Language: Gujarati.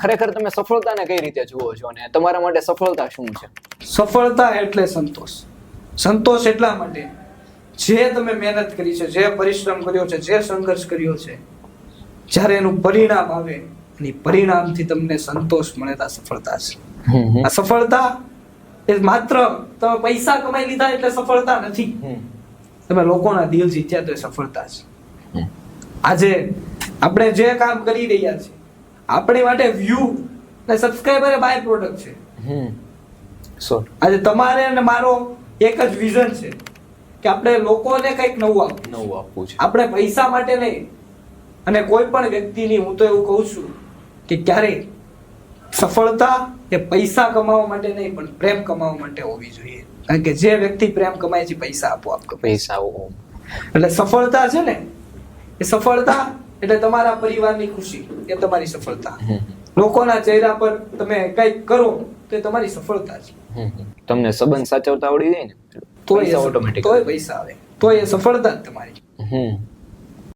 ખરેખર તમે સફળતાને કઈ રીતે જુઓ છો અને તમારા માટે સફળતા શું છે? સફળતા એટલે સંતોષ. સંતોષ એટલા માટે જે તમે મહેનત કરી છે, જે પરિશ્રમ કર્યો છે, જે સંઘર્ષ કર્યો છે, જ્યારે એનું પરિણામ આવે અને પરિણામથી તમને સંતોષ મળે તો આ સફળતા છે. આ સફળતા એ માત્ર તમે પૈસા કમાઈ લીધા એટલે સફળતા નથી. તમે લોકોના દિલ જીત્યા તો એ સફળતા છે. આજે આપણે જે કામ કરી રહ્યા છીએ આપણી માટે વ્યૂ અને સબસ્ક્રાઇબર એ બાય પ્રોડક્ટ છે. આજે તમારે અને મારો એક જ વિઝન છે કે આપણે લોકોને કંઈક નવું આપવું છે. આપણે પૈસા માટે નહીં. અને કોઈ પણ વ્યક્તિની હું તો એવું કહું છું કે ક્યારેય સફળતા એ પૈસા કમાવા માટે નહીં પણ પ્રેમ કમાવા માટે હોવી જોઈએ. કારણ કે જે વ્યક્તિ પ્રેમ કમાય છે પૈસા આપોઆપ પૈસા એટલે સફળતા છે ને એ સફળતા એટલે તમારા પરિવારની ખુશી એ તમારી સફળતા. લોકોના ચહેરા પર તમે કંઈક કરો તો એ તમારી સફળતા છે. તમને સંબંધ સાચવતા આવડી જાય ને તો એ ઓટોમેટિક પૈસા આવે તો એ સફળતા જ તમારી.